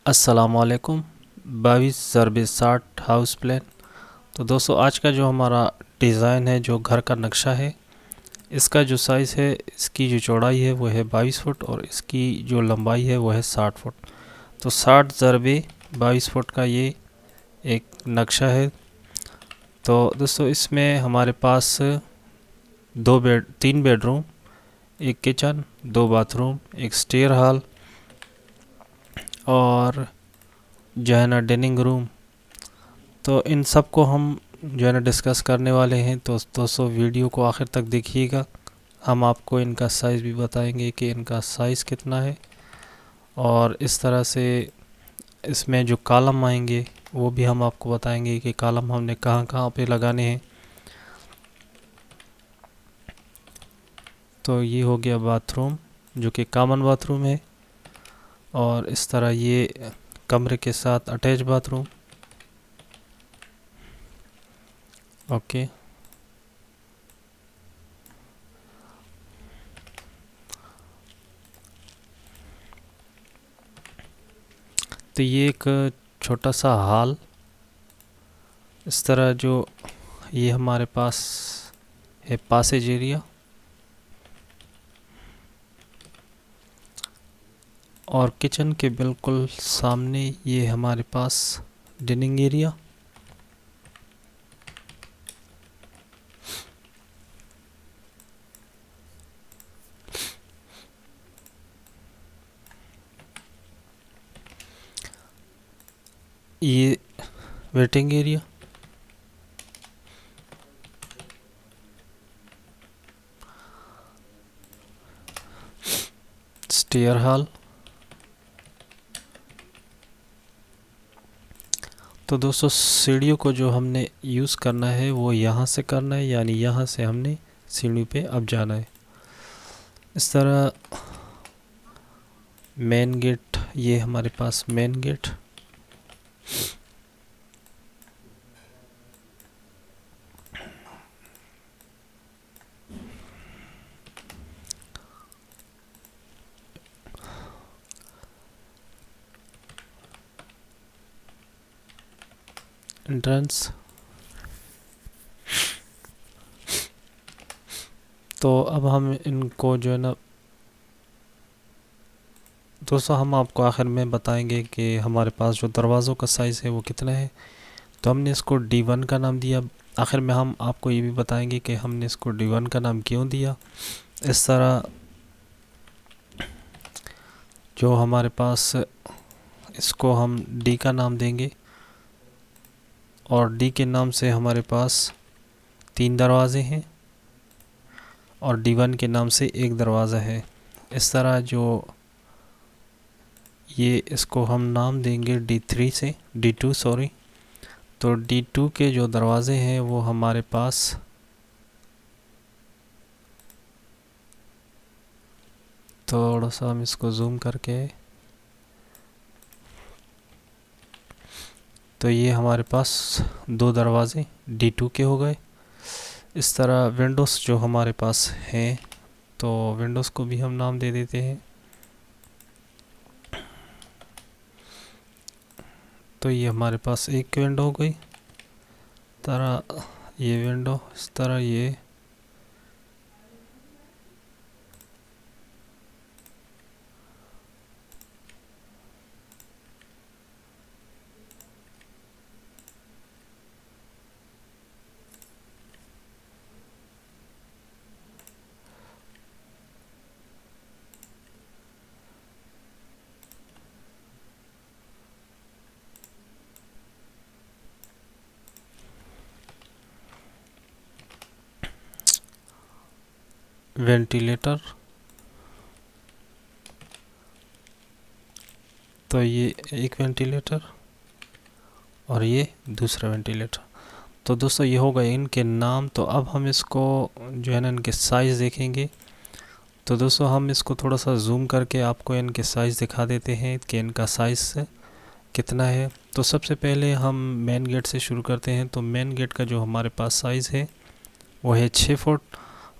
अस्सलामुअलैकुम। 22 ज़रबे 60 house plan. तो दोस्तों, आज का जो हमारा डिज़ाइन है, जो घर का नक्शा है, इसका जो साइज़ है, इसकी जो चौड़ाई है वो है 22 फुट और इसकी जो लंबाई है वो है 60 फुट। तो 60 ज़रबे 22 फुट का ये एक नक्शा है। तो दोस्तों, इसमें हमारे पास 3 बेडरूम, एक किचन, 2 बाथरूम, एक स्टेयर हॉल और जो है ना डाइनिंग रूम। तो इन सब को हम जो है ना डिस्कस करने वाले हैं। तो दोस्तों, वीडियो को आखिर तक देखिएगा। हम आपको इनका साइज़ भी बताएंगे कि इनका साइज़ कितना है, और इस तरह से इसमें जो कॉलम आएंगे वो भी हम आपको बताएंगे कि कॉलम हमने कहाँ कहाँ पे लगाने हैं। तो ये हो गया बाथरूम, जो कि कॉमन बाथरूम है, और इस तरह ये कमरे के साथ अटैच बाथरूम। ओके। तो ये एक छोटा सा हॉल, इस तरह जो ये हमारे पास है पासेज एरिया, और किचन के बिल्कुल सामने ये हमारे पास डाइनिंग एरिया। ये वेटिंग एरिया, स्टेयर हॉल। तो दोस्तों, सीढ़ियों को जो हमने यूज़ करना है वो यहाँ से करना है, यानी यहाँ से हमने सीढ़ी पे अब जाना है। इस तरह मेन गेट, ये हमारे पास मेन गेट। एंट्रेंस। तो अब हम इनको जो है ना दोस्तों, हम आपको आखिर में बताएंगे कि हमारे पास जो दरवाज़ों का साइज़ है वो कितना है। तो हमने इसको D1 का नाम दिया। आखिर में हम आपको ये भी बताएंगे कि हमने इसको D1 का नाम क्यों दिया। इस तरह जो हमारे पास, इसको हम D का नाम देंगे, और D के नाम से हमारे पास 3 दरवाजे हैं, और D1 के नाम से एक दरवाज़ा है। इस तरह जो ये, इसको हम नाम देंगे D3 से D2 सॉरी। तो D2 के जो दरवाजे हैं वो हमारे पास, थोड़ा सा हम इसको जूम करके, तो ये हमारे पास 2 दरवाजे D2 के हो गए। इस तरह विंडोज़ जो हमारे पास हैं, तो विंडोज़ को भी हम नाम दे देते हैं। तो ये हमारे पास एक विंडो हो गई। तरह ये विंडो, इस तरह ये, वेंटिलेटर। तो ये एक वेंटिलेटर और ये दूसरा वेंटिलेटर। तो दोस्तों, ये हो गए इनके नाम। तो अब हम इसको जो है ना इनके साइज़ देखेंगे। तो दोस्तों, हम इसको थोड़ा सा जूम करके आपको इनके साइज़ दिखा देते हैं कि इनका साइज़ कितना है। तो सबसे पहले हम मेन गेट से शुरू करते हैं। तो मेन गेट का जो हमारे पास साइज़ है वो है 6 फुट।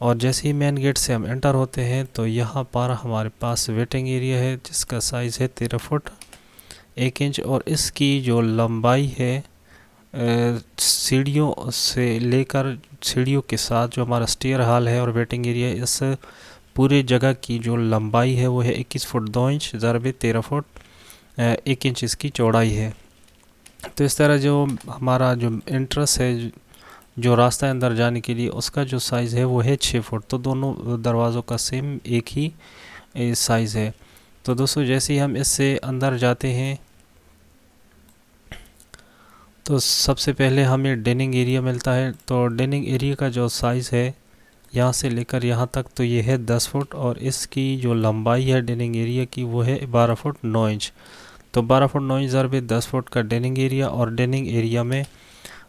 और जैसे ही मेन गेट से हम एंटर होते हैं तो यहाँ पर हमारे पास वेटिंग एरिया है, जिसका साइज़ है 13 फुट। 1 इंच, और इसकी जो लंबाई है सीढ़ियों से लेकर सीढ़ियों के साथ जो हमारा स्टेयर हॉल है और वेटिंग एरिया, इस पूरे जगह की जो लंबाई है वो है 21 फुट 2 इंच ज़रबे 13 फुट 1 इंच इसकी चौड़ाई है। तो इस तरह जो हमारा जो एंट्रेंस है, जो रास्ता है अंदर जाने के लिए, उसका जो साइज़ है वो है 6 फुट। तो दोनों दरवाज़ों का सेम एक ही साइज़ है। तो दोस्तों जैसे ही हम इससे अंदर जाते हैं तो सबसे पहले हमें डाइनिंग एरिया मिलता है। तो डाइनिंग एरिया का जो साइज़ है यहाँ से लेकर यहाँ तक तो ये है 10 फुट, और इसकी जो लंबाई है डाइनिंग एरिया की वो है 12 फुट 9 इंच। तो 12 फुट 9 इंच ज़रबे 10 फुट का डाइनिंग एरिया, और डाइनिंग एरिया में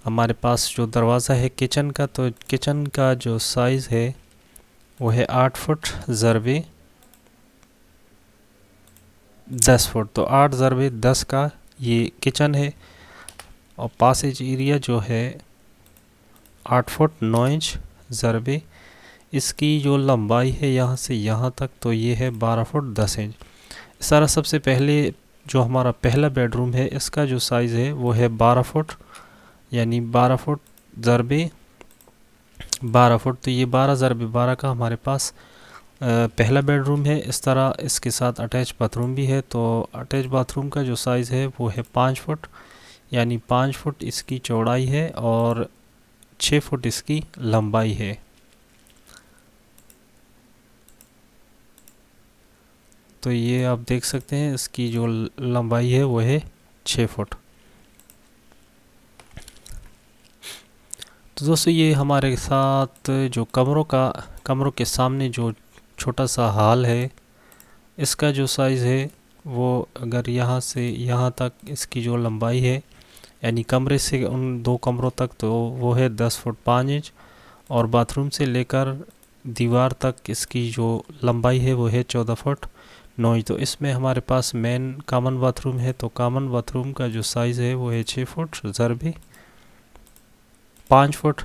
हमारे पास जो दरवाज़ा है किचन का, तो किचन का जो साइज़ है वो है 8 फुट ज़रबे 10 फुट। तो 8 ज़रबे 10 का ये किचन है, और पासेज एरिया जो है 8 फुट 9 इंच ज़रबे, इसकी जो लंबाई है यहाँ से यहाँ तक तो ये है 12 फुट 10 इंच। सारा सबसे पहले जो हमारा पहला बेडरूम है इसका जो साइज़ है वो है 12 फुट, यानी 12 फुट ज़रबे 12 फुट। तो ये 12 ज़रबे 12 का हमारे पास पहला बेडरूम है। इस तरह इसके साथ अटैच बाथरूम भी है। तो अटैच बाथरूम का जो साइज़ है वो है 5 फुट, यानी 5 फुट इसकी चौड़ाई है और 6 फुट इसकी लंबाई है। तो ये आप देख सकते हैं इसकी जो लंबाई है वो है 6 फुट। तो दोस्तों ये हमारे साथ जो कमरों के सामने जो छोटा सा हॉल है, इसका जो साइज़ है वो अगर यहाँ से यहाँ तक इसकी जो लंबाई है, यानी कमरे से उन 2 कमरों तक, तो वो है 10 फुट 5 इंच, और बाथरूम से लेकर दीवार तक इसकी जो लंबाई है वो है 14 फुट 9 इंच। तो इसमें हमारे पास मेन कॉमन बाथरूम है। तो कॉमन बाथरूम का जो साइज़ है वो है 6 फुट ज़रबे 5 फुट।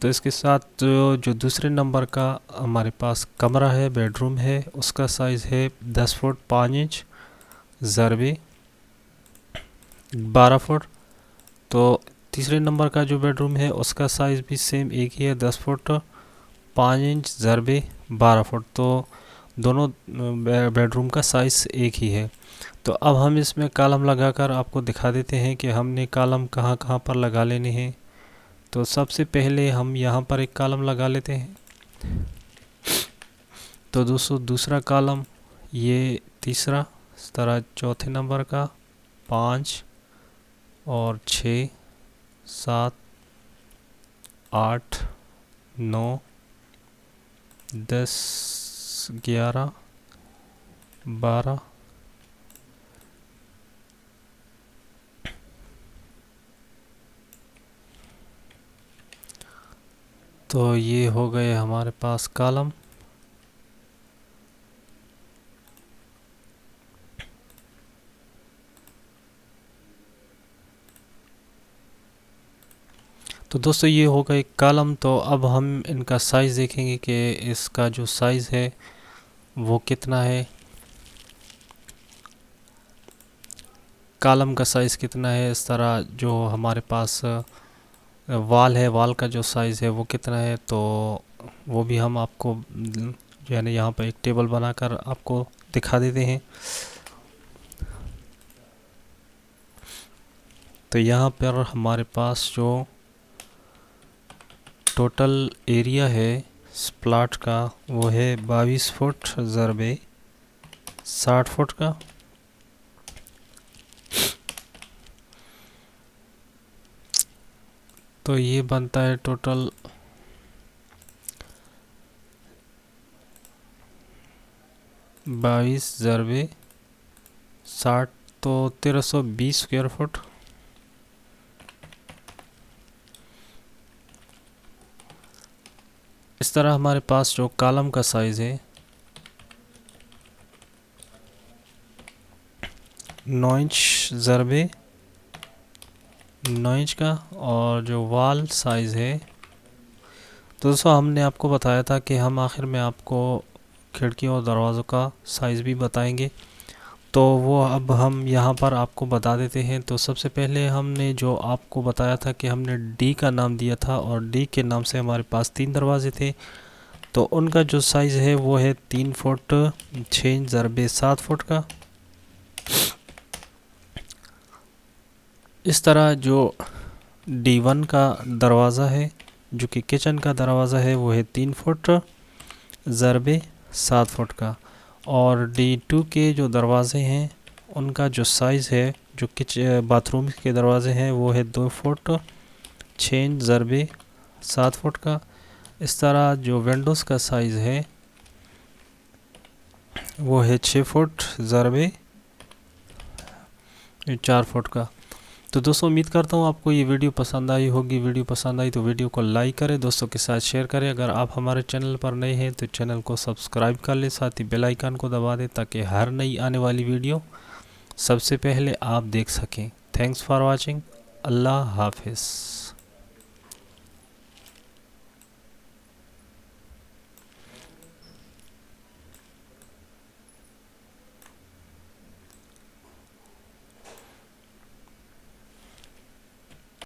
तो इसके साथ जो दूसरे नंबर का हमारे पास कमरा है, बेडरूम है, उसका साइज़ है 10 फुट 5 इंच ज़रबे 12 फुट। तो तीसरे नंबर का जो बेडरूम है उसका साइज़ भी सेम एक ही है, 10 फुट 5 इंच ज़रबे 12 फुट। तो दोनों बेडरूम का साइज़ एक ही है। तो अब हम इसमें कॉलम लगाकर आपको दिखा देते हैं कि हमने कॉलम कहाँ कहाँ पर लगा लेने हैं। तो सबसे पहले हम यहाँ पर एक कॉलम लगा लेते हैं। तो दोस्तों दूसरा कॉलम, ये तीसरा, इस तरह चौथे नंबर का 5 और 6 7 8 9 10 11 12 तो ये हो गए हमारे पास कॉलम। तो दोस्तों ये हो गए कॉलम। तो अब हम इनका साइज़ देखेंगे कि इसका जो साइज़ है वो कितना है, कॉलम का साइज़ कितना है। इस तरह जो हमारे पास वाल है, वाल का जो साइज़ है वो कितना है, तो वो भी हम आपको जो है ना यहाँ पर एक टेबल बनाकर आपको दिखा देते हैं। तो यहाँ पर हमारे पास जो टोटल एरिया है इस प्लाट का वो है 22 फुट ज़रबे 60 फुट का। तो ये बनता है टोटल 22 ज़रबे 60, तो 1320 स्क्वायर फुट। इस तरह हमारे पास जो कॉलम का साइज़ है 9 इंच ज़रबे 9 इंच का, और जो वाल साइज़ है, तो दोस्तों हमने आपको बताया था कि हम आखिर में आपको खिड़कियों और दरवाज़ों का साइज़ भी बताएंगे। तो वो अब हम यहाँ पर आपको बता देते हैं। तो सबसे पहले हमने जो आपको बताया था कि हमने डी का नाम दिया था और डी के नाम से हमारे पास 3 दरवाजे थे, तो उनका जो साइज़ है वो है 3 फुट 6 ज़रबे 7 फुट का। इस तरह जो D1 का दरवाज़ा है जो कि किचन का दरवाज़ा है वो है 3 फुट ज़रबे 7 फुट का, और D2 के जो दरवाज़े हैं उनका जो साइज़ है जो बाथरूम के दरवाजे हैं वो है 2 फुट 6 ज़रबे 7 फुट का। इस तरह जो विंडोज़ का साइज़ है वो है 6 फुट ज़रबे 4 फुट का। तो दोस्तों उम्मीद करता हूँ आपको ये वीडियो पसंद आई होगी। वीडियो पसंद आई तो वीडियो को लाइक करें, दोस्तों के साथ शेयर करें। अगर आप हमारे चैनल पर नए हैं तो चैनल को सब्सक्राइब कर लें, साथ ही बेल आइकन को दबा दें ताकि हर नई आने वाली वीडियो सबसे पहले आप देख सकें। Thanks for watching. अल्लाह हाफिज़।